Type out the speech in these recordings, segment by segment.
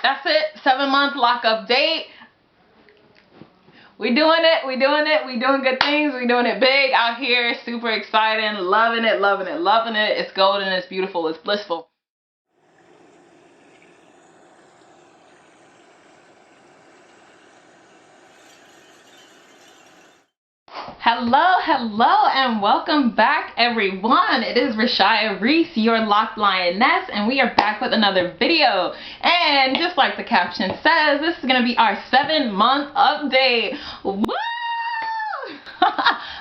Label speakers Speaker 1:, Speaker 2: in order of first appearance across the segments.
Speaker 1: that's it. 7-month lock update. We doing it. We doing it. We doing good things. We doing it big out here. Super exciting. Loving it. Loving it. Loving it. It's golden. It's beautiful. It's blissful. Hello, hello, and welcome back, everyone. It is Rishaya Reese, your LOC'D Lioness, and we are back with another video. And just like the caption says, this is going to be our 7-month update. Woo!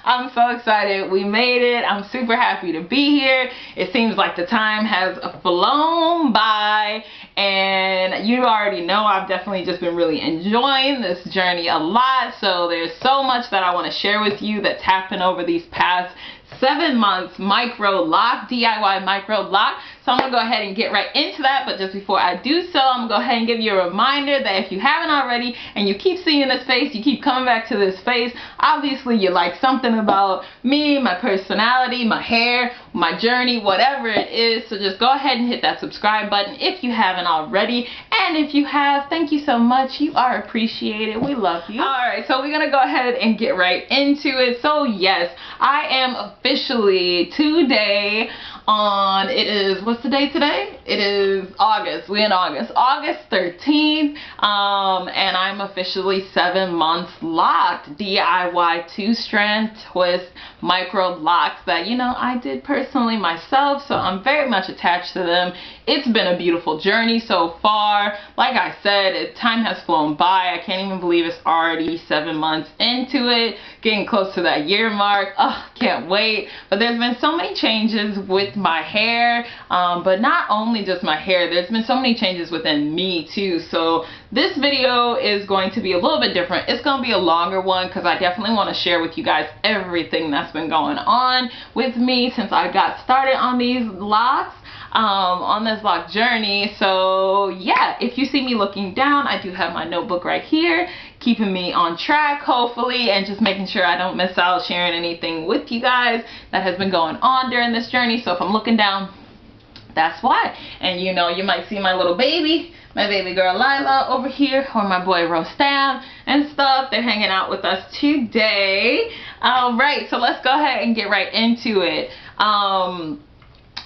Speaker 1: I'm so excited. We made it. I'm super happy to be here. It seems like the time has flown by, and you already know I've definitely just been really enjoying this journey a lot. So there's so much that I want to share with you that's happened over these past 7 months. MICROLOC, DIY MICROLOC. So I'm going to go ahead and get right into that. But just before I do so, I'm going to go ahead and give you a reminder that if you haven't already and you keep seeing this face, you keep coming back to this face, obviously you like something about me, my personality, my hair, my journey, whatever it is. So just go ahead and hit that subscribe button if you haven't already. And if you have, thank you so much. You are appreciated. We love you. Alright, so we're going to go ahead and get right into it. So yes, I am officially today on, it is, what's the date today? It is August. We're in August 13th, and I'm officially 7 months locked. DIY 2-strand twist micro locks that, you know, I did personally myself, so I'm very much attached to them. It's been a beautiful journey so far. Like I said, time has flown by. I can't even believe it's already 7 months into it, getting close to that year mark. Oh, can't wait. But there's been so many changes with my hair, but not only just my hair, there's been so many changes within me too. So this video is going to be a little bit different. It's going to be a longer one because I definitely want to share with you guys everything that's been going on with me since I got started on these locks, on this lock journey. So yeah, if you see me looking down, I do have my notebook right here, keeping me on track hopefully, and just making sure I don't miss out sharing anything with you guys that has been going on during this journey. So if I'm looking down, that's why. And you know, you might see my little baby, my baby girl Lila over here, or my boy Rostam and stuff. They're hanging out with us today. Alright, so let's go ahead and get right into it.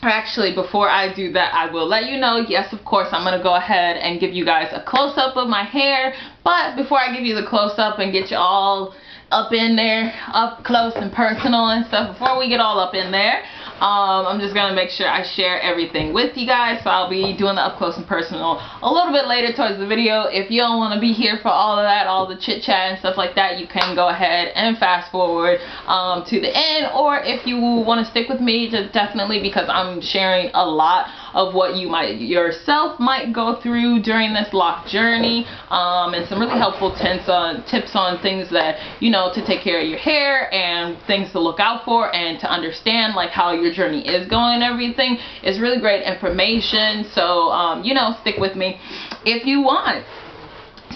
Speaker 1: Actually, before I do that, I will let you know, yes, of course, I'm going to go ahead and give you guys a close-up of my hair. But before I give you the close-up and get you all up in there, up close and personal and stuff, before we get all up in there, I'm just going to make sure I share everything with you guys. So I'll be doing the up close and personal a little bit later towards the video. If you don't want to be here for all of that, all the chit chat and stuff like that, you can go ahead and fast forward to the end. Or if you want to stick with me, just definitely, because I'm sharing a lot of what you might yourself might go through during this lock journey, and some really helpful tips on things that, you know, to take care of your hair and things to look out for and to understand like how your journey is going and everything. Is really great information. So you know, stick with me if you want.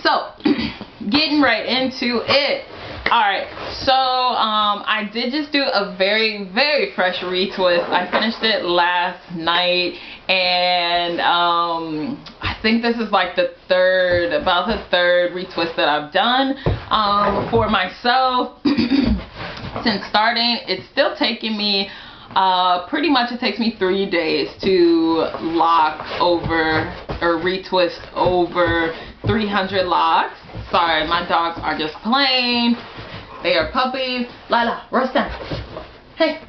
Speaker 1: So getting right into it. Alright, so I did just do a very fresh retwist. I finished it last night, and I think this is like the third retwist that I've done for myself since starting. It's still taking me pretty much, it takes me 3 days to lock over or retwist over 300 locks. Sorry, my dogs are just playing. They are puppies. Lila, Rostam. Hey,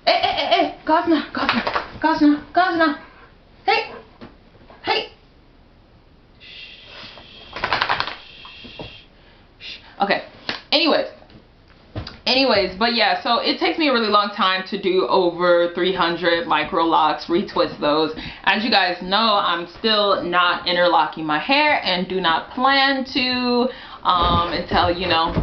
Speaker 1: hey, Gosna. Hey. Shh. Okay. Anyways, but yeah, so it takes me a really long time to do over 300 micro locks, retwist those. As you guys know, I'm still not interlocking my hair and do not plan to until, you know,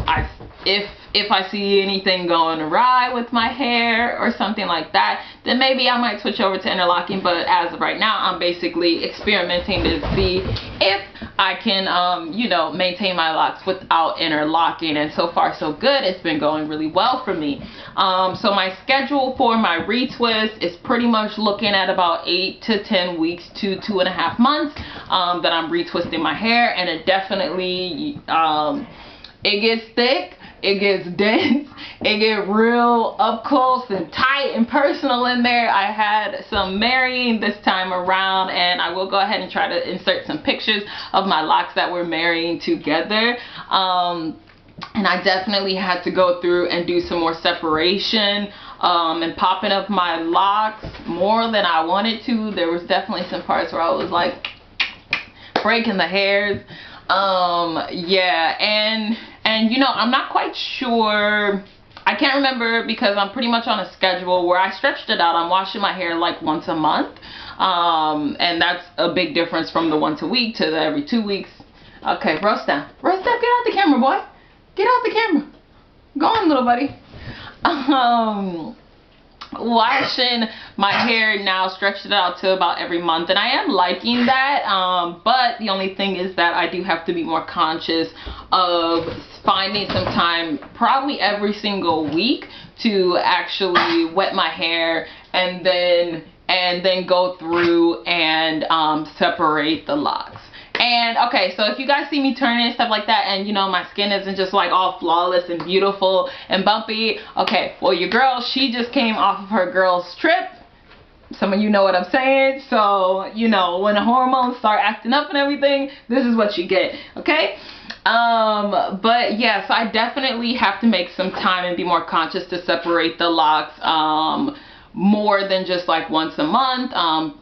Speaker 1: if I see anything going awry with my hair or something like that, then maybe I might switch over to interlocking. But as of right now, I'm basically experimenting to see if I can, you know, maintain my locks without interlocking. And so far so good. It's been going really well for me. So my schedule for my retwist is pretty much looking at about 8 to 10 weeks to 2.5 months that I'm retwisting my hair. And it definitely, it gets thick. It gets dense. It gets real up close and tight and personal in there. I had some marrying this time around, and I will go ahead and try to insert some pictures of my locks that we're marrying together. And I definitely had to go through and do some more separation and popping up my locks more than I wanted to. There was definitely some parts where I was like breaking the hairs. Yeah, and you know, I'm not quite sure, I can't remember because I'm pretty much on a schedule where I stretched it out. I'm washing my hair like once a month, and that's a big difference from the once a week to the every 2 weeks. Okay, roast down, get out the camera, boy, get out the camera, go on, little buddy. Washing my hair now, stretched it out to about every month, and I am liking that, but the only thing is that I do have to be more conscious of finding some time, probably every single week, to actually wet my hair and then go through and separate the locks. And okay, so if you guys see me turning and stuff like that, and you know, my skin isn't just like all flawless and beautiful and bumpy, okay, well, your girl, she just came off of her girl's trip. Some of you know what I'm saying. So, you know, when the hormones start acting up and everything, this is what you get, okay? But yeah, so I definitely have to make some time and be more conscious to separate the locks, more than just like once a month.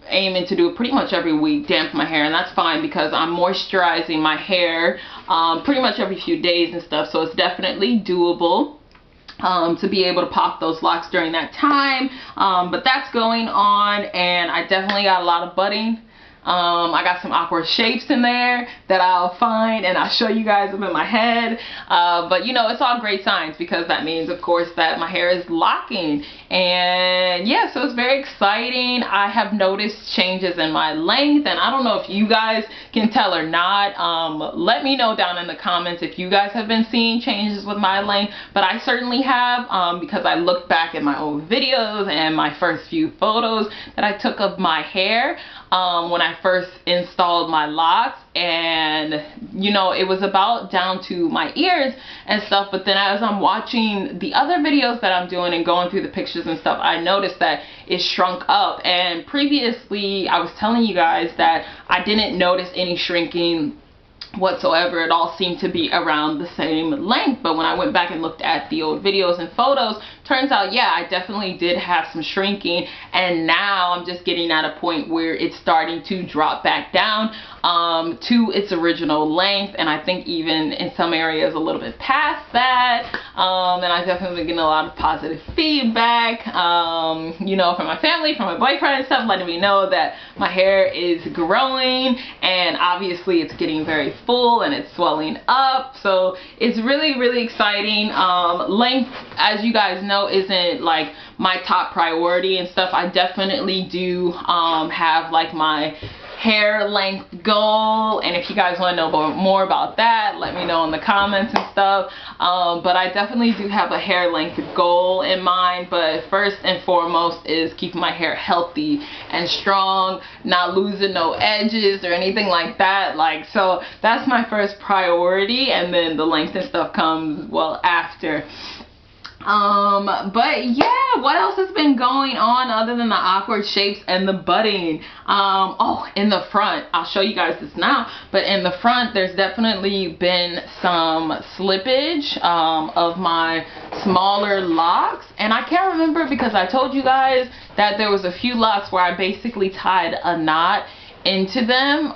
Speaker 1: Aiming to do it pretty much every week, damp my hair, and that's fine because I'm moisturizing my hair pretty much every few days and stuff, so it's definitely doable to be able to pop those locks during that time. But that's going on, and I definitely got a lot of budding. I got some awkward shapes in there that I'll find and I'll show you guys them in my head. But you know, it's all great signs because that means, of course, that my hair is locking. And yeah, so it's very exciting. I have noticed changes in my length, and I don't know if you guys can tell or not. Let me know down in the comments if you guys have been seeing changes with my length, but I certainly have, because I looked back at my old videos and my first few photos that I took of my hair when I first installed my locks, and you know, it was about down to my ears and stuff, but then as I'm watching the other videos that I'm doing and going through the pictures and stuff, I noticed that it shrunk up. And previously I was telling you guys that I didn't notice any shrinking whatsoever. It all seemed to be around the same length, but when I went back and looked at the old videos and photos, turns out, yeah, I definitely did have some shrinking, and now I'm just getting at a point where it's starting to drop back down to its original length, and I think even in some areas a little bit past that. And I've definitely been getting a lot of positive feedback, you know, from my family, from my boyfriend and stuff, letting me know that my hair is growing, and obviously it's getting very full and it's swelling up, so it's really, really exciting. Length, as you guys know, isn't like my top priority and stuff. I definitely do have like my hair length goal, and if you guys want to know more about that, let me know in the comments and stuff. But I definitely do have a hair length goal in mind, but first and foremost is keeping my hair healthy and strong, not losing no edges or anything like that. Like, so that's my first priority, and then the length and stuff comes well after. But yeah, what else has been going on other than the awkward shapes and the budding? Oh, in the front, I'll show you guys this now, but in the front, there's definitely been some slippage of my smaller locks, and I can't remember because I told you guys that there was a few locks where I basically tied a knot into them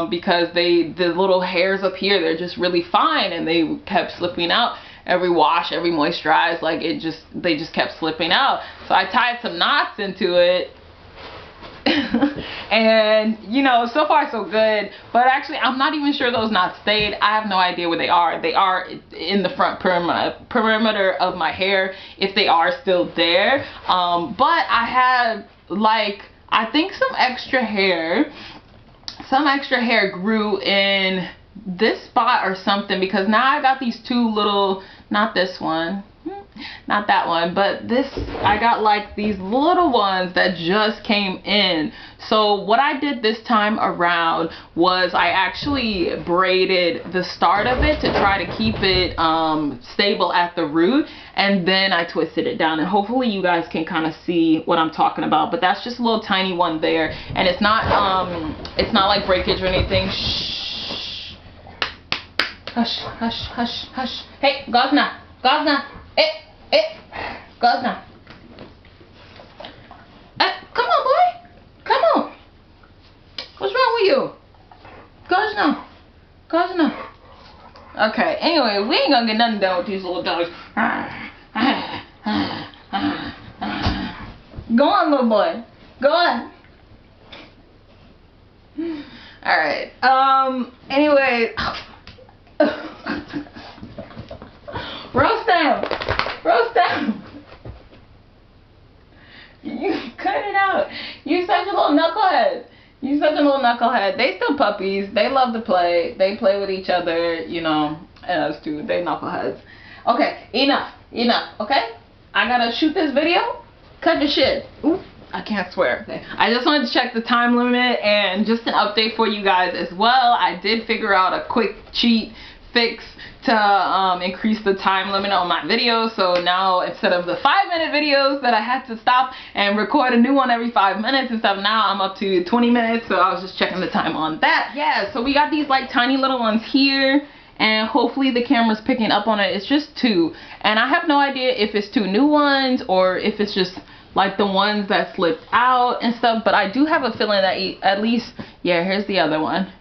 Speaker 1: because the little hairs up here, they're just really fine, and they kept slipping out. Every wash, every moisturize, like they just kept slipping out. So I tied some knots into it. And you know, so far so good. But actually, I'm not even sure those knots stayed. I have no idea where they are. They are in the front perimeter of my hair, if they are still there. But I have, like, I think some extra hair grew in this spot or something, because now I got these two little, not this one, not that one, but this, I got like these little ones that just came in. So what I did this time around was I actually braided the start of it to try to keep it stable at the root, and then I twisted it down, and hopefully you guys can kind of see what I'm talking about. But that's just a little tiny one there, and it's not like breakage or anything. Shh. Hush, hush, hush, hush. Hey, Gazna, Gazna. Gazna. Come on, boy. Come on. What's wrong with you? Gazna. Gazna. Okay, anyway, we ain't gonna get nothing done with these little dogs. Go on, little boy. Go on. Alright. Anyway. Roast them! Roast them! You cut it out. You such a little knucklehead. You such a little knucklehead. They still puppies. They love to play. They play with each other, you know, and us too. They knuckleheads. Okay, enough. Enough, okay? I gotta shoot this video. Cut the shit. Ooh, I can't swear. Okay. I just wanted to check the time limit, and just an update for you guys as well. I did figure out a quick cheat fix to increase the time limit on my videos. So now, instead of the 5-minute videos that I had to stop and record a new one every 5 minutes and stuff, now I'm up to 20 minutes. So I was just checking the time on that. Yeah, so we got these like tiny little ones here, and hopefully the camera's picking up on it. It's just 2, and I have no idea if it's 2 new ones or if it's just like the ones that slipped out and stuff. But I do have a feeling that at least, yeah, here's the other one.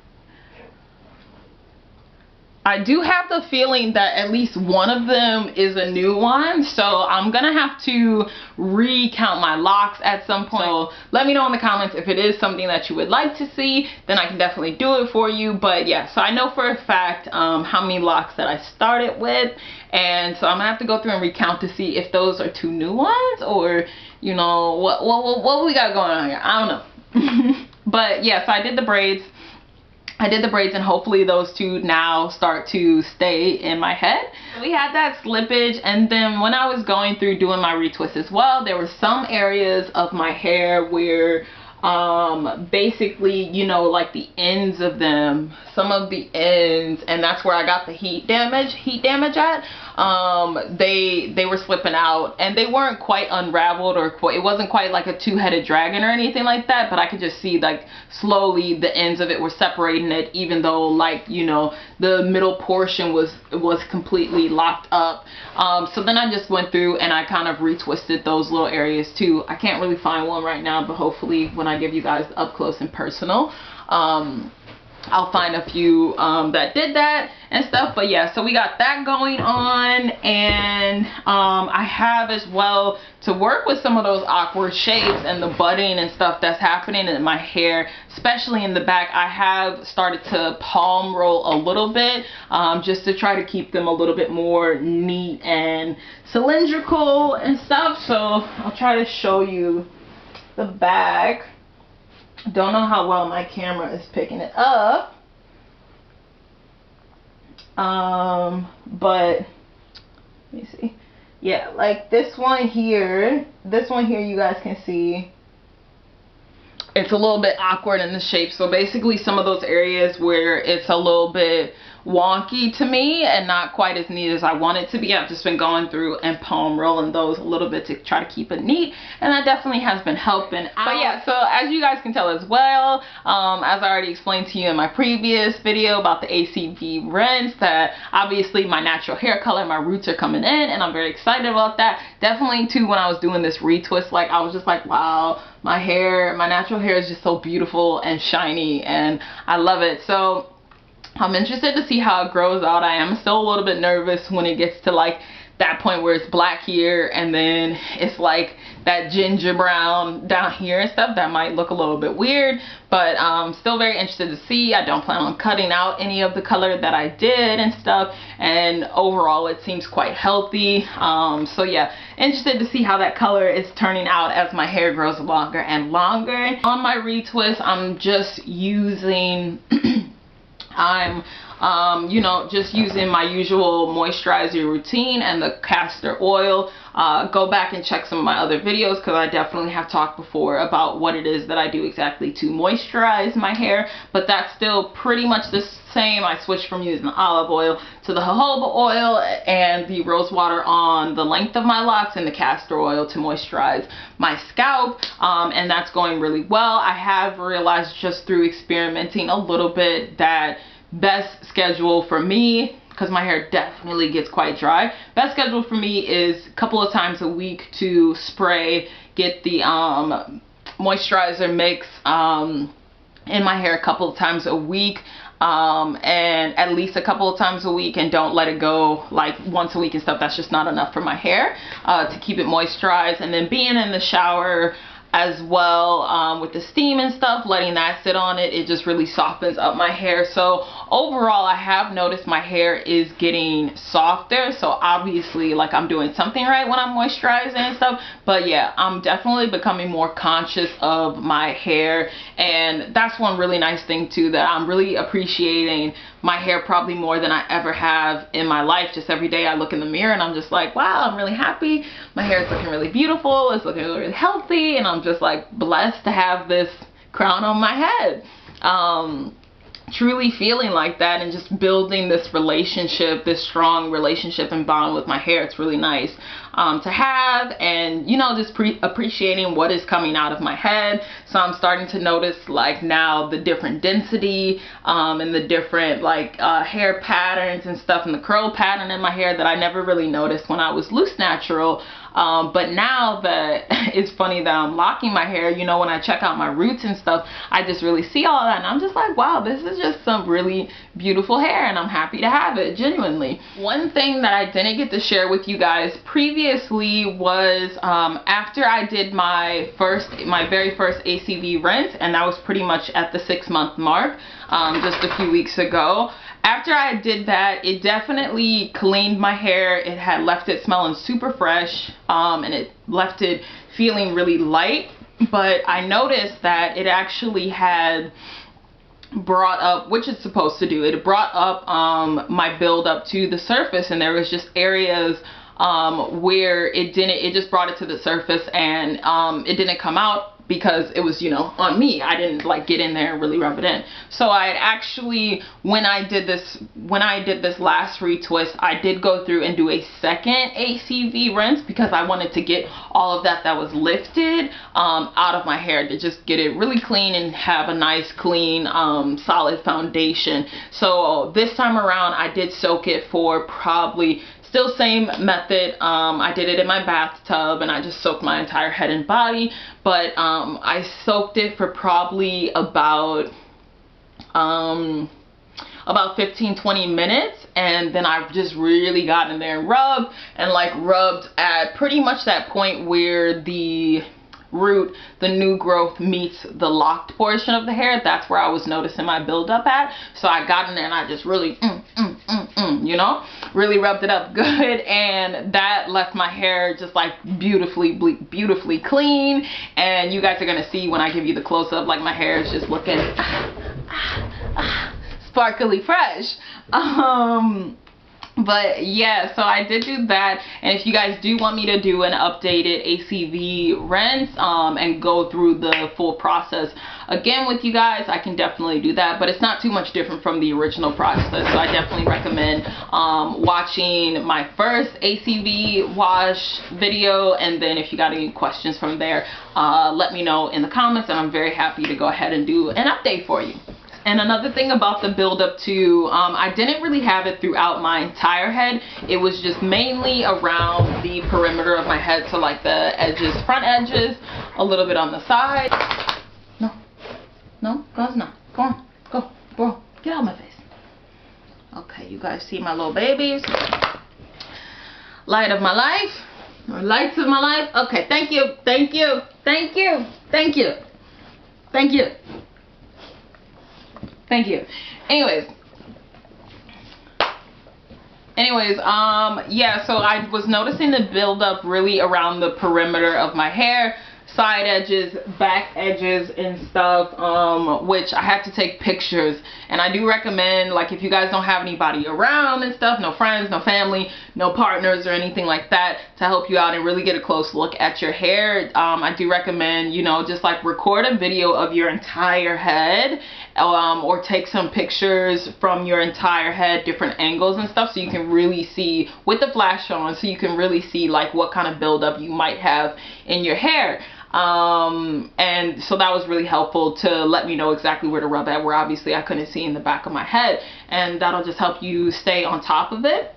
Speaker 1: I do have the feeling that at least one of them is a new one, so I'm gonna have to recount my locks at some point. So let me know in the comments if it is something that you would like to see, then I can definitely do it for you. But yeah, so I know for a fact how many locks that I started with, and so I'm gonna have to go through and recount to see if those are 2 new ones, or you know, what we got going on here. I don't know. But yeah, so I did the braids. And hopefully those 2 now start to stay in my head. We had that slippage, and then when I was going through doing my retwist as well, there were some areas of my hair where basically, you know, like the ends of them, some of the ends, and that's where I got the heat damage at. They were slipping out, and they weren't quite unraveled, or it wasn't quite like a 2-headed dragon or anything like that, but I could just see like slowly the ends of it were separating it, even though, like, you know, the middle portion was completely locked up. So then I just went through and I kind of retwisted those little areas too. I can't really find one right now, but hopefully when I give you guys up close and personal, I'll find a few that did that and stuff. But yeah, so we got that going on, and I have as well to work with some of those awkward shapes and the budding and stuff that's happening in my hair, especially in the back. I have started to palm roll a little bit, just to try to keep them a little bit more neat and cylindrical and stuff. So I'll try to show you the back. Don't know how well my camera is picking it up, but let me see. Yeah, like this one here you guys can see it's a little bit awkward in the shape. So basically some of those areas where it's a little bit wonky to me and not quite as neat as I want it to be, I've just been going through and palm rolling those a little bit to try to keep it neat, and that definitely has been helping out. But yeah, so as you guys can tell as well, as I already explained to you in my previous video about the ACV rinse, that obviously my natural hair color, my roots are coming in, and I'm very excited about that. Definitely too, when I was doing this retwist, like I was just like, wow, my natural hair is just so beautiful and shiny, and I love it. So I'm interested to see how it grows out. I am still a little bit nervous when it gets to like that point where it's black here and then it's like that ginger brown down here and stuff. That might look a little bit weird, but still very interested to see. I don't plan on cutting out any of the color that I did and stuff, and overall it seems quite healthy. So yeah, interested to see how that color is turning out as my hair grows longer and longer. On my retwist, I'm just using you know, just using my usual moisturizer routine and the castor oil. Go back and check some of my other videos, because I definitely have talked before about what it is that I do exactly to moisturize my hair, but that's still pretty much the same. I switched from using the olive oil to the jojoba oil and the rose water on the length of my locks, and the castor oil to moisturize my scalp, and that's going really well. I have realized just through experimenting a little bit that best schedule for me, because my hair definitely gets quite dry, best schedule for me is a couple of times a week to spray, get the moisturizer mix in my hair a couple of times a week, and at least a couple of times a week, and don't let it go like once a week and stuff. That's just not enough for my hair to keep it moisturized. And then being in the shower as well, with the steam and stuff, letting that sit on it, it just really softens up my hair. So overall, I have noticed my hair is getting softer, so obviously like I'm doing something right when I'm moisturizing and stuff. But yeah, I'm definitely becoming more conscious of my hair, and that's one really nice thing too, that I'm really appreciating my hair probably more than I ever have in my life. Just every day I look in the mirror and I'm just like, wow, I'm really happy. My hair is looking really beautiful. It's looking really healthy, and I'm just like blessed to have this crown on my head. Truly feeling like that, and just building this relationship, this strong relationship and bond with my hair. It's really nice to have, and you know, just appreciating what is coming out of my head. So I'm starting to notice like now the different density and the different like hair patterns and stuff, and the curl pattern in my hair that I never really noticed when I was loose natural. But now that it's funny that I'm locking my hair, you know, when I check out my roots and stuff, I just really see all that, and I'm just like, wow, this is just some really beautiful hair, and I'm happy to have it, genuinely. One thing that I didn't get to share with you guys previously was after I did my very first ACV rinse, and that was pretty much at the 6-month mark, just a few weeks ago. After I did that, it definitely cleaned my hair. It had left it smelling super fresh, and it left it feeling really light. But I noticed that it actually had brought up, which it's supposed to do, it brought up my buildup to the surface, and there was just areas where it just brought it to the surface, and it didn't come out because it was, you know, on me. I didn't like get in there and really rub it in. So I actually, when I did this last retwist, I did go through and do a second ACV rinse, because I wanted to get all of that was lifted out of my hair, to just get it really clean and have a nice clean solid foundation. So this time around I did soak it for probably, still same method, I did it in my bathtub, and I just soaked my entire head and body, but I soaked it for probably about 15-20 minutes, and then I just really got in there and rubbed at pretty much that point where the root, the new growth, meets the locked portion of the hair. That's where I was noticing my buildup at. So I got in there and I just really you know, really rubbed it up good, and that left my hair just like beautifully clean. And you guys are gonna see when I give you the close-up, like my hair is just looking sparkly fresh. But yeah, so I did do that, and if you guys do want me to do an updated ACV rinse and go through the full process again with you guys, I can definitely do that, but it's not too much different from the original process. So I definitely recommend watching my first ACV wash video, and then if you got any questions from there, let me know in the comments, and I'm very happy to go ahead and do an update for you. And another thing about the buildup too, I didn't really have it throughout my entire head. It was just mainly around the perimeter of my head, so like the edges, front edges, a little bit on the side. No, girls, no. Go on, go, bro, get out of my face. Okay, you guys see my little babies. light of my life, or lights of my life. Okay, thank you, thank you, thank you, thank you, thank you, thank you. Anyways, yeah, so I was noticing the buildup really around the perimeter of my hair, side edges, back edges and stuff, which I had to take pictures. And I do recommend, like, if you guys don't have anybody around and stuff, no friends, no family, no partners or anything like that to help you out and really get a close look at your hair, I do recommend, you know, just like record a video of your entire head, or take some pictures from your entire head, different angles and stuff, so you can really see with the flash on, so you can really see like what kind of buildup you might have in your hair. And so that was really helpful to let me know exactly where to rub at, where obviously I couldn't see in the back of my head, and that'll just help you stay on top of it.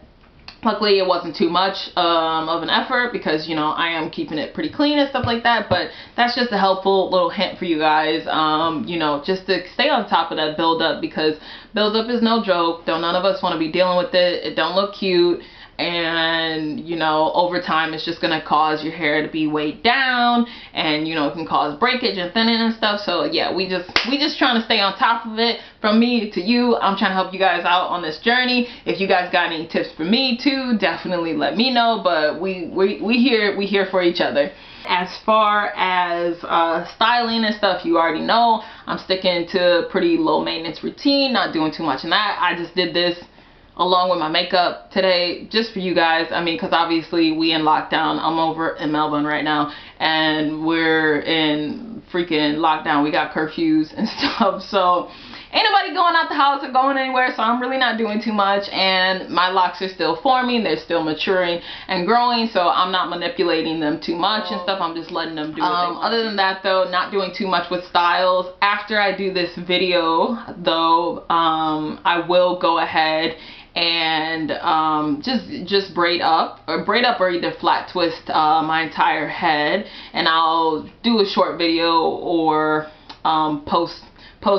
Speaker 1: Luckily, it wasn't too much of an effort because, you know, I am keeping it pretty clean and stuff like that. But that's just a helpful little hint for you guys, you know, just to stay on top of that buildup, because buildup is no joke. None of us want to be dealing with it. It don't look cute. And, you know, over time it's just going to cause your hair to be weighed down, and, you know, it can cause breakage and thinning and stuff. So yeah, we just trying to stay on top of it. From me to you, I'm trying to help you guys out on this journey. If you guys got any tips for me too, definitely let me know. But we here for each other. As far as styling and stuff, you already know I'm sticking to a pretty low maintenance routine, not doing too much in that. I just did this along with my makeup today just for you guys. I mean, because obviously we in lockdown. I'm over in Melbourne right now and we're in freaking lockdown. We got curfews and stuff, so ain't nobody going out the house or going anywhere, so I'm really not doing too much, and my locks are still forming, they're still maturing and growing, so I'm not manipulating them too much and stuff. I'm just letting them do what they want. Other than that though, not doing too much with styles. After I do this video though, I will go ahead and just braid up or either flat twist my entire head, and I'll do a short video or post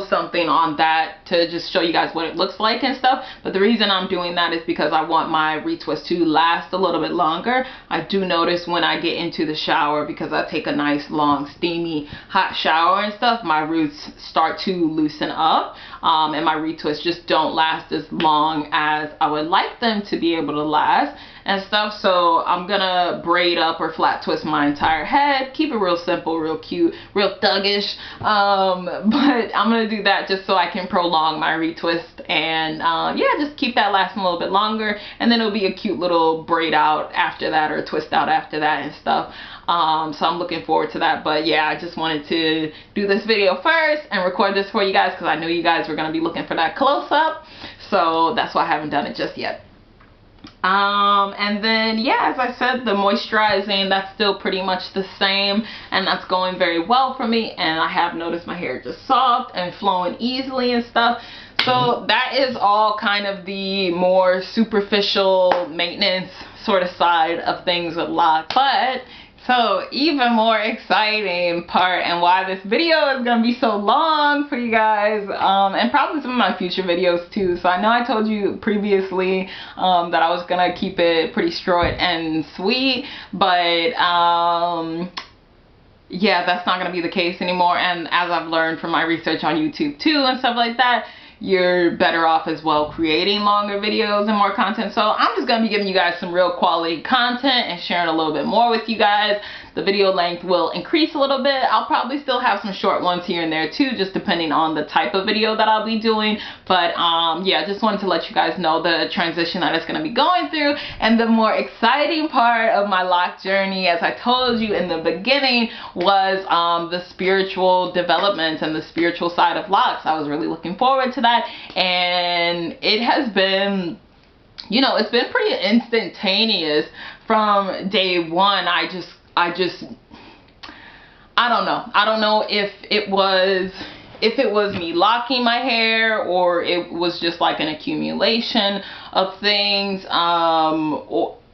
Speaker 1: something on that to just show you guys what it looks like and stuff. But the reason I'm doing that is because I want my retwist to last a little bit longer. I do notice when I get into the shower, because I take a nice long steamy hot shower and stuff, my roots start to loosen up, and my retwists just don't last as long as I would like them to be able to last and stuff. So I'm gonna braid up or flat twist my entire head, keep it real simple, real cute, real thuggish, but I'm gonna do that just so I can prolong my retwist, and yeah, just keep that lasting a little bit longer, and then it'll be a cute little braid out after that, or twist out after that and stuff. So I'm looking forward to that. But yeah, I just wanted to do this video first and record this for you guys because I knew you guys were gonna be looking for that close-up, so that's why I haven't done it just yet. And then yeah, as I said, the moisturizing, that's still pretty much the same, and that's going very well for me, and I have noticed my hair just soft and flowing easily and stuff. So that is all kind of the more superficial maintenance sort of side of things with locks. But so even more exciting part, and why this video is gonna be so long for you guys, and probably some of my future videos too. So I know I told you previously that I was gonna keep it pretty short and sweet, but yeah, that's not gonna be the case anymore. And as I've learned from my research on YouTube too and stuff like that, you're better off as well creating longer videos and more content. So I'm just going to be giving you guys some real quality content and sharing a little bit more with you guys. The video length will increase a little bit. I'll probably still have some short ones here and there too, just depending on the type of video that I'll be doing. But yeah, just wanted to let you guys know the transition that it's going to be going through. And the more exciting part of my lock journey, as I told you in the beginning, was the spiritual development and the spiritual side of locks. I was really looking forward to that, and it has been, you know, it's been pretty instantaneous from day one. I don't know if it was me locking my hair, or it was just like an accumulation of things,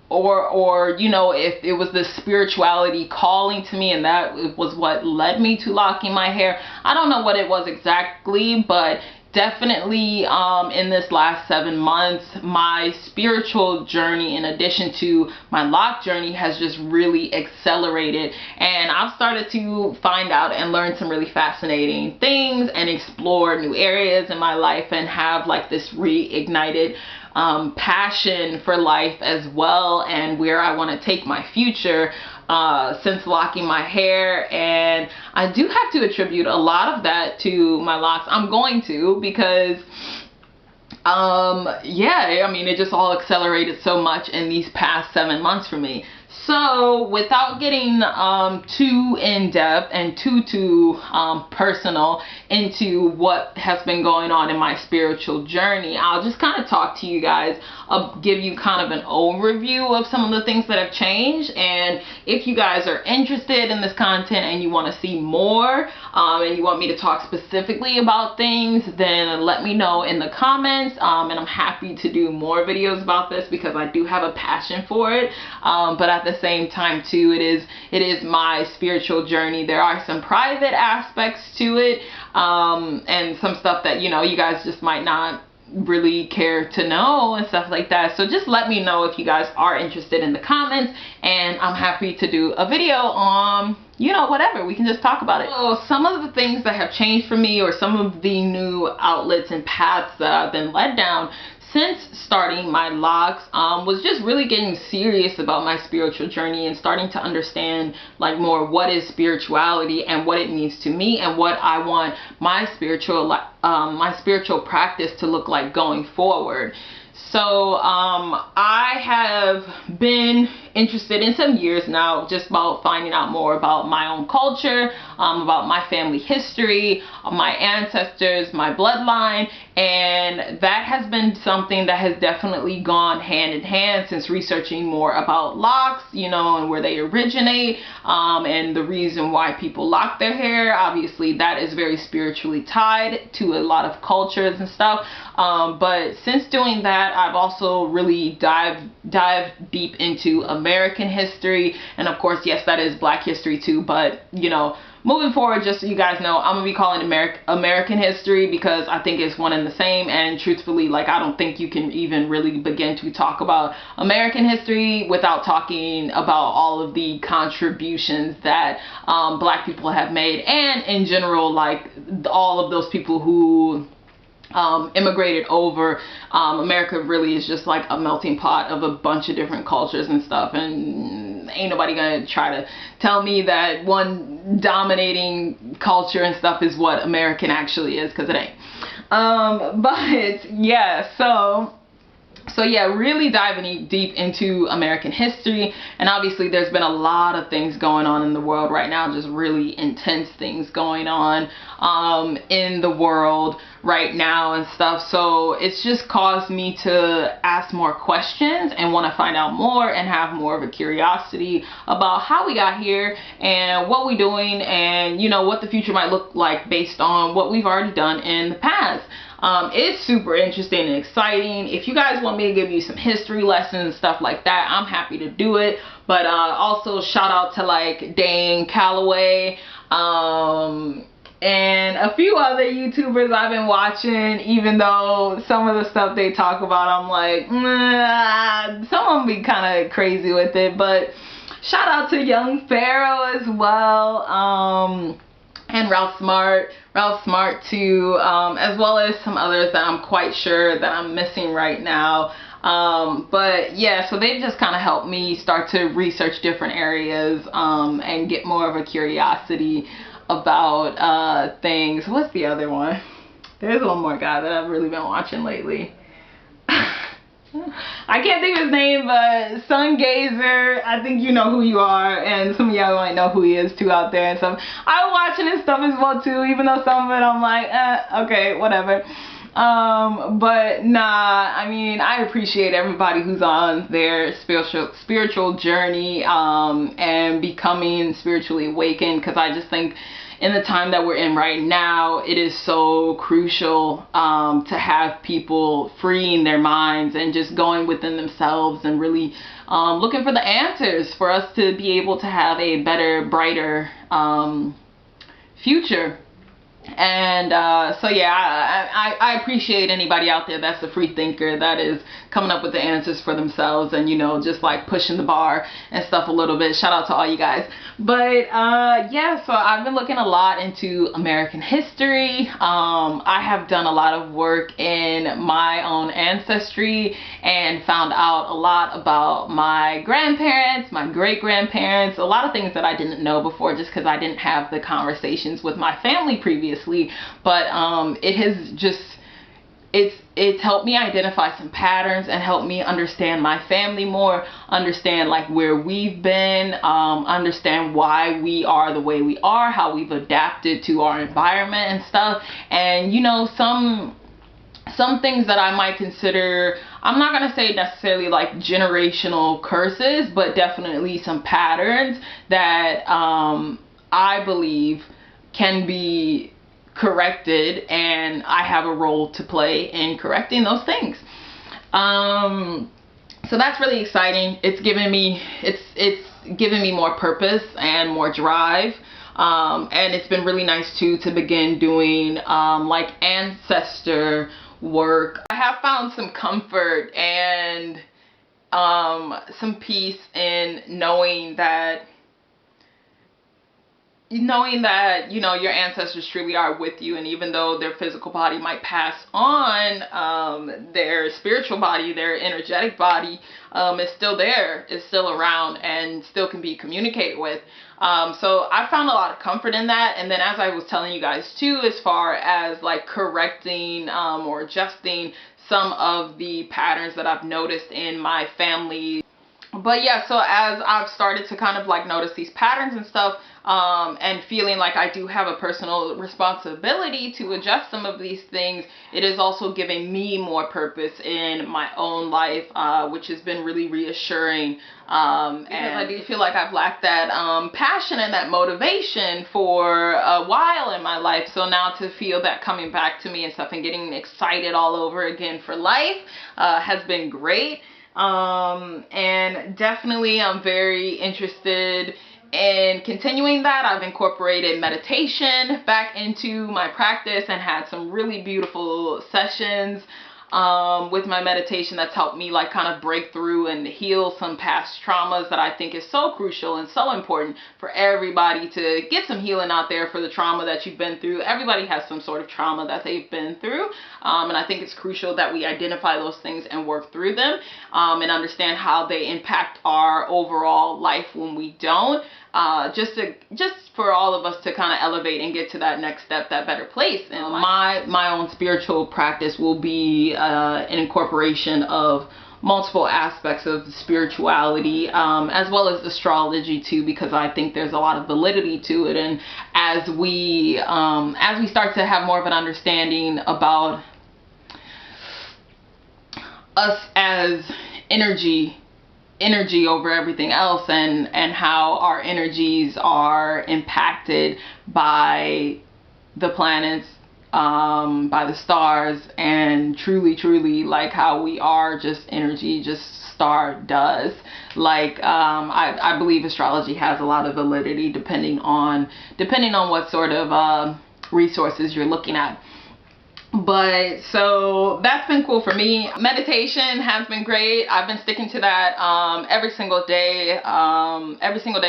Speaker 1: or you know, if it was the spirituality calling to me and that was what led me to locking my hair. I don't know what it was exactly, but definitely in this last 7 months, my spiritual journey, in addition to my loc journey, has just really accelerated, and I've started to find out and learn some really fascinating things and explore new areas in my life, and have like this reignited passion for life as well, and where I want to take my future since locking my hair. And I do have to attribute a lot of that to my locs. I'm going to, because yeah, I mean, it just all accelerated so much in these past 7 months for me. So without getting too in-depth and too personal into what has been going on in my spiritual journey, I'll just kind of talk to you guys, give you kind of an overview of some of the things that have changed. And if you guys are interested in this content and you want to see more, and you want me to talk specifically about things, then let me know in the comments, and I'm happy to do more videos about this, because I do have a passion for it. But at the same time too, it is my spiritual journey. There are some private aspects to it, and some stuff that, you know, you guys just might not really care to know and stuff like that. So just let me know if you guys are interested in the comments, and I'm happy to do a video on, you know, whatever. We can just talk about it. So some of the things that have changed for me, or some of the new outlets and paths that I've been led down since starting my locs, was just really getting serious about my spiritual journey, and starting to understand like more what is spirituality and what it means to me, and what I want my spiritual practice to look like going forward. So I have been interested in some years now just about finding out more about my own culture, about my family history, my ancestors, my bloodline, and that has been something that has definitely gone hand in hand since researching more about locs, you know, and where they originate, and the reason why people lock their hair. Obviously that is very spiritually tied to a lot of cultures and stuff, but since doing that, I've also really dived deep into American history, and of course, yes, that is Black history too, but you know, moving forward, just so you guys know, I'm gonna be calling American history, because I think it's one and the same, and truthfully, like, I don't think you can even really begin to talk about American history without talking about all of the contributions that Black people have made, and in general, like, all of those people who immigrated over. America really is just like a melting pot of a bunch of different cultures and stuff, and ain't nobody gonna try to tell me that one dominating culture and stuff is what American actually is, because it ain't. But yeah, so yeah, really diving deep into American history, and obviously there's been a lot of things going on in the world right now, just really intense things going on in the world right now and stuff. So it's just caused me to ask more questions and want to find out more, and have more of a curiosity about how we got here and what we're doing, and you know, what the future might look like based on what we've already done in the past. It's super interesting and exciting. If you guys want me to give you some history lessons and stuff like that, I'm happy to do it. But also shout out to like Dane Calloway, and a few other YouTubers I've been watching, even though some of the stuff they talk about, I'm like, nah, some of them be kind of crazy with it. But shout out to Young Pharaoh as well, and Ralph Smart too, as well as some others that I'm quite sure that I'm missing right now. But yeah, so they just kind of helped me start to research different areas, and get more of a curiosity about things. What's the other one? There's one more guy that I've really been watching lately. I can't think of his name, but Sungazer, I think you know who you are, and some of y'all might know who he is too out there and stuff. I'm watching his stuff as well too, even though some of it I'm like, okay, whatever. But nah, I mean, I appreciate everybody who's on their spiritual journey, and becoming spiritually awakened, because I just think in the time that we're in right now, it is so crucial to have people freeing their minds and just going within themselves, and really looking for the answers for us to be able to have a better, brighter future. And so yeah, I appreciate anybody out there that's a free thinker that is coming up with the answers for themselves, and you know, just like pushing the bar and stuff a little bit. Shout out to all you guys. But yeah, so I've been looking a lot into American history. I have done a lot of work in my own ancestry and found out a lot about my grandparents, my great-grandparents, a lot of things that I didn't know before, just because I didn't have the conversations with my family previously. But it has just, it's helped me identify some patterns and help me understand my family more, understand like where we've been, understand why we are the way we are, how we've adapted to our environment and stuff. And you know, some things that I might consider, I'm not going to say necessarily like generational curses, but definitely some patterns that I believe can be corrected, and I have a role to play in correcting those things. So that's really exciting. It's given me more purpose and more drive. And it's been really nice too to begin doing like ancestor work. I have found some comfort and some peace in knowing that you know, your ancestors truly are with you, and even though their physical body might pass on, their spiritual body, their energetic body, is still there, is still around, and still can be communicated with. So I found a lot of comfort in that. And then, as I was telling you guys too, as far as like correcting or adjusting some of the patterns that I've noticed in my family. But yeah, so as I've started to kind of like notice these patterns and stuff, and feeling like I do have a personal responsibility to adjust some of these things, it is also giving me more purpose in my own life, which has been really reassuring. Because I do feel like I've lacked that passion and that motivation for a while in my life. So now to feel that coming back to me and stuff and getting excited all over again for life has been great. And definitely I'm very interested in continuing that. I've incorporated meditation back into my practice and had some really beautiful sessions with my meditation that's helped me like kind of break through and heal some past traumas that I think is so crucial and so important for everybody to get some healing out there for the trauma that you've been through. Everybody has some sort of trauma that they've been through, and I think it's crucial that we identify those things and work through them, and understand how they impact our overall life when we don't. Just for all of us to kind of elevate and get to that next step, that better place. And my own spiritual practice will be an incorporation of multiple aspects of spirituality, as well as astrology too, because I think there's a lot of validity to it. And as we start to have more of an understanding about us as energy over everything else, and how our energies are impacted by the planets, by the stars, and truly like how we are just energy, just star does. Like I believe astrology has a lot of validity depending on what sort of resources you're looking at. But so that's been cool for me. Meditation has been great. I've been sticking to that every single day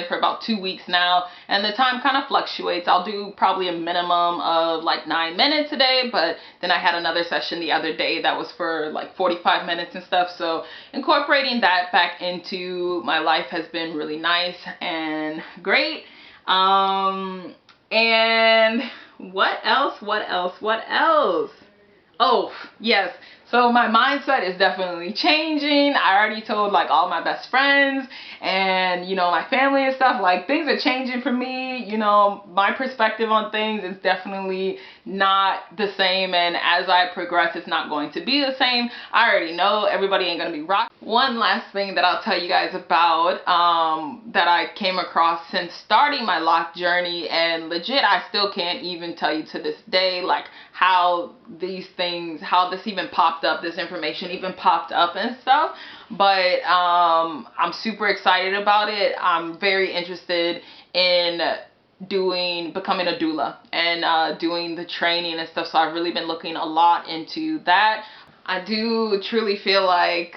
Speaker 1: for about 2 weeks now, and the time kind of fluctuates. I'll do probably a minimum of like 9 minutes a day, but then I had another session the other day that was for like 45 minutes and stuff. So incorporating that back into my life has been really nice and great. And what else? Oh, yes. So my mindset is definitely changing. I already told like all my best friends and, you know, my family and stuff. Like, things are changing for me. You know, my perspective on things is definitely not the same. And as I progress, it's not going to be the same. I already know everybody ain't going to be rock. One last thing that I'll tell you guys about that I came across since starting my lock journey, and legit, I still can't even tell you to this day, like, how these things, how this even popped up, this information even popped up and stuff. But I'm super excited about it. I'm very interested in becoming a doula and doing the training and stuff. So I've really been looking a lot into that. I do truly feel like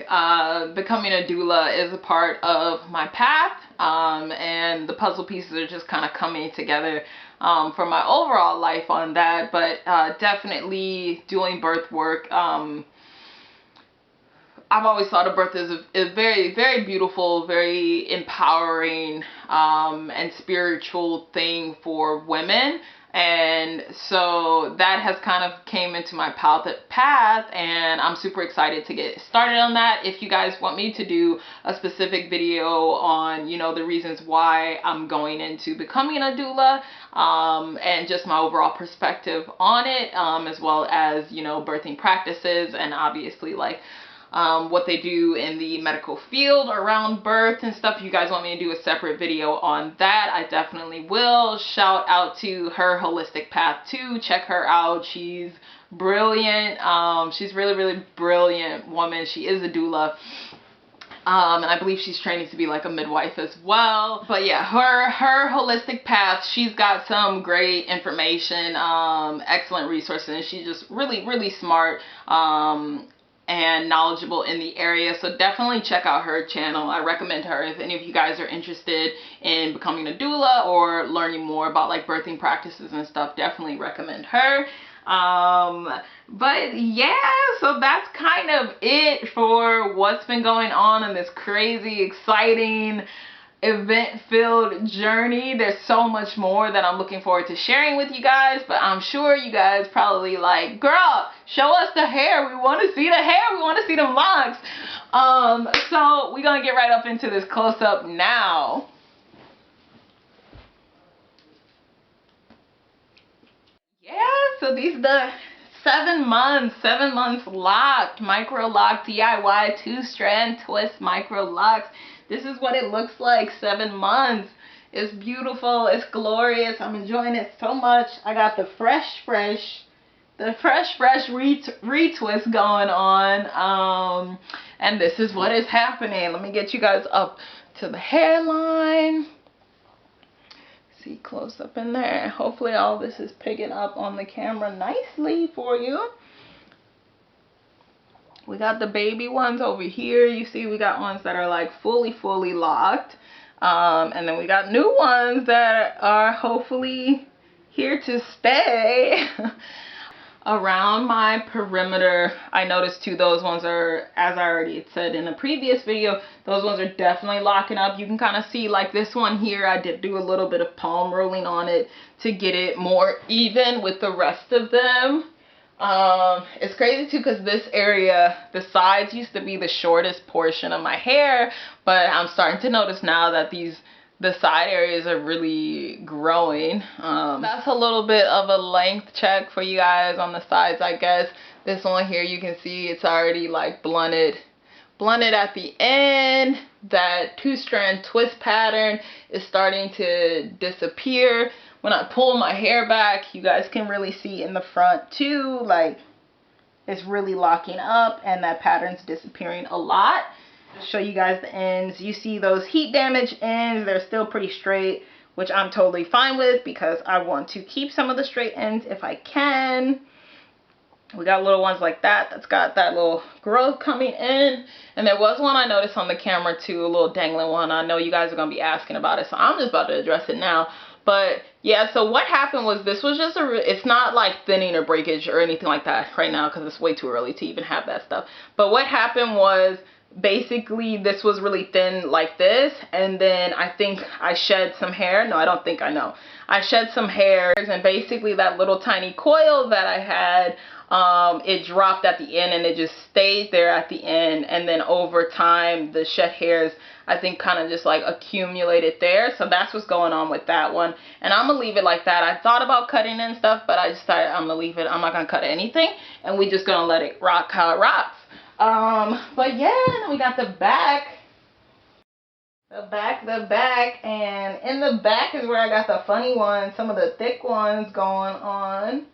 Speaker 1: becoming a doula is a part of my path, and the puzzle pieces are just kind of coming together for my overall life on that. But definitely doing birth work. I've always thought of birth as a very, very beautiful, very empowering and spiritual thing for women. And so that has kind of came into my path, and I'm super excited to get started on that. If you guys want me to do a specific video on, you know, the reasons why I'm going into becoming a doula, and just my overall perspective on it, as well as, you know, birthing practices and obviously like what they do in the medical field around birth and stuff. If you guys want me to do a separate video on that, I definitely will. Shout out to Her Holistic Path too. Check her out. She's brilliant. She's really, really brilliant woman. She is a doula. And I believe she's training to be like a midwife as well. But yeah, her holistic path, she's got some great information, excellent resources, and she's just really, really smart, and knowledgeable in the area. So definitely check out her channel. I recommend her if any of you guys are interested in becoming a doula or learning more about like birthing practices and stuff. Definitely recommend her. But yeah, so that's kind of it for what's been going on in this crazy, exciting, event-filled journey. There's so much more that I'm looking forward to sharing with you guys, but I'm sure you guys probably like, girl, show us the hair. We want to see the hair. We want to see them locks. So we're gonna get right up into this close-up now. Yeah, so these are the 7 months locked micro lock DIY 2-strand twist micro locks. This is what it looks like 7 months. It's beautiful. It's glorious. I'm enjoying it so much. I got the fresh retwist going on. And this is what is happening. Let me get you guys up to the hairline. See close up in there. Hopefully all this is picking up on the camera nicely for you. We got the baby ones over here. You see we got ones that are like fully locked. And then we got new ones that are hopefully here to stay. Around my perimeter, I noticed too, those ones are, as I already said in a previous video, those ones are definitely locking up. You can kind of see like this one here, I did do a little bit of palm rolling on it to get it more even with the rest of them. It's crazy too because this area, the sides used to be the shortest portion of my hair, but I'm starting to notice now that the side areas are really growing. That's a little bit of a length check for you guys on the sides, I guess. This one here, you can see it's already like blunted at the end. That 2-strand twist pattern is starting to disappear. When I pull my hair back, you guys can really see in the front too, like it's really locking up and that pattern's disappearing a lot. Show you guys the ends. You see those heat damage ends, they're still pretty straight, which I'm totally fine with because I want to keep some of the straight ends if I can. We got little ones like that that's got that little growth coming in. And there was one I noticed on the camera too, a little dangling one. I know you guys are going to be asking about it, so I'm just about to address it now. But yeah, so what happened was this was just it's not like thinning or breakage or anything like that right now because it's way too early to even have that stuff. But what happened was basically this was really thin like this, and then I think I shed some hair. No, I don't think, I know. I shed some hair, and basically that little tiny coil that I had, it dropped at the end and it just stayed there at the end, and then over time the shed hairs I think kind of just like accumulated there. So that's what's going on with that one, and I'm gonna leave it like that. I thought about cutting and stuff, but I decided I'm gonna leave it. I'm not gonna cut anything, and we just gonna let it rock how it rocks. But yeah, then we got the back, and in the back is where I got the funny ones, some of the thick ones going on.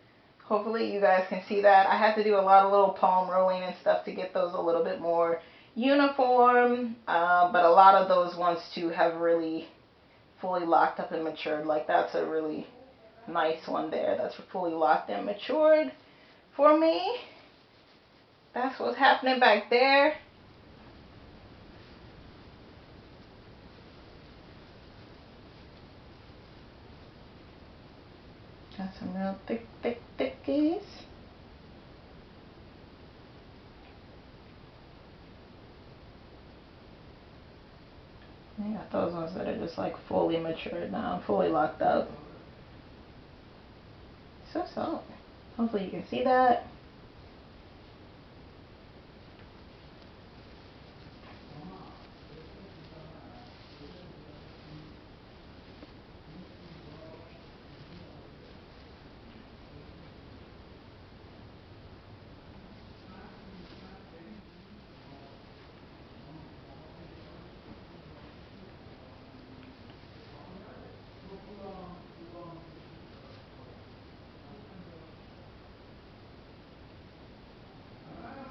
Speaker 1: Hopefully you guys can see that. I had to do a lot of little palm rolling and stuff to get those a little bit more uniform, but a lot of those ones too have really fully locked up and matured. Like, that's a really nice one there. That's fully locked and matured for me. That's what's happening back there. Got some real thick thickies. I got those ones that are just like fully matured now, fully locked up. So soft. Hopefully you can see that.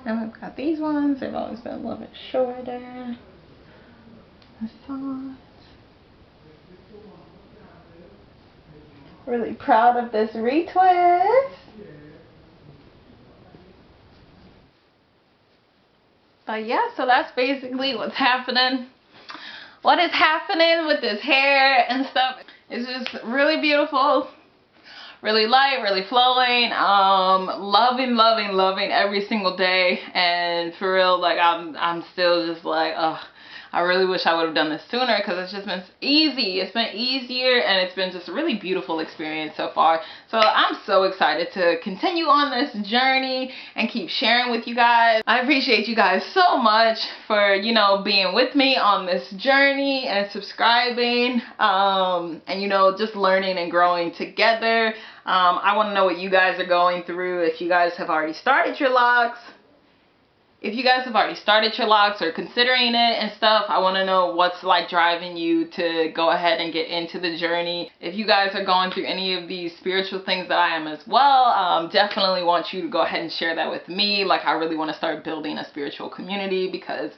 Speaker 1: And we've got these ones. They've always been a little bit shorter. Really proud of this retwist. But yeah, so that's basically what's happening. What is happening with this hair and stuff. It's just really beautiful. Really light, really flowing. Loving every single day. And for real, like I'm still just like, ugh. I really wish I would have done this sooner, because it's just been easy. It's been easier, and it's been just a really beautiful experience so far. So I'm so excited to continue on this journey and keep sharing with you guys. I appreciate you guys so much for, you know, being with me on this journey and subscribing, and, you know, just learning and growing together. I want to know what you guys are going through. If you guys have already started your locks. If you guys have already started your locks or considering it and stuff, I want to know what's like driving you to go ahead and get into the journey. If you guys are going through any of these spiritual things that I am as well, definitely want you to go ahead and share that with me. Like, I really want to start building a spiritual community, because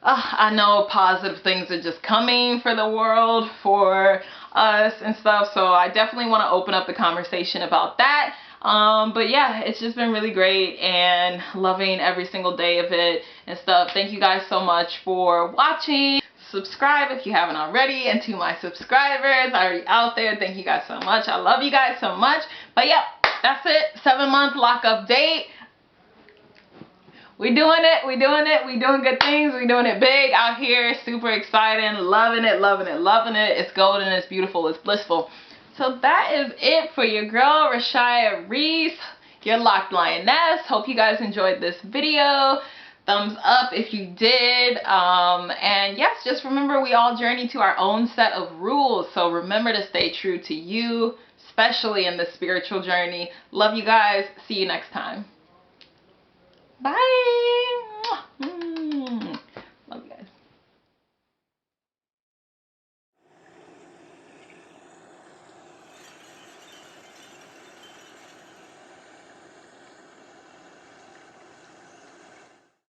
Speaker 1: I know positive things are just coming for the world, for us and stuff. So I definitely want to open up the conversation about that. But yeah, it's just been really great and loving every single day of it and stuff. Thank you guys so much for watching. Subscribe if you haven't already, and to my subscribers already out there, thank you guys so much. I love you guys so much. But yeah, that's it. 7-month lockup date. We doing it. We doing good things. We doing it big out here. Super exciting. Loving it. It's golden. It's beautiful. It's blissful. So that is it for your girl, Rishaya Reese, your locked lioness. Hope you guys enjoyed this video. Thumbs up if you did. And yes, just remember, we all journey to our own set of rules. So remember to stay true to you, especially in the spiritual journey. Love you guys. See you next time. Bye.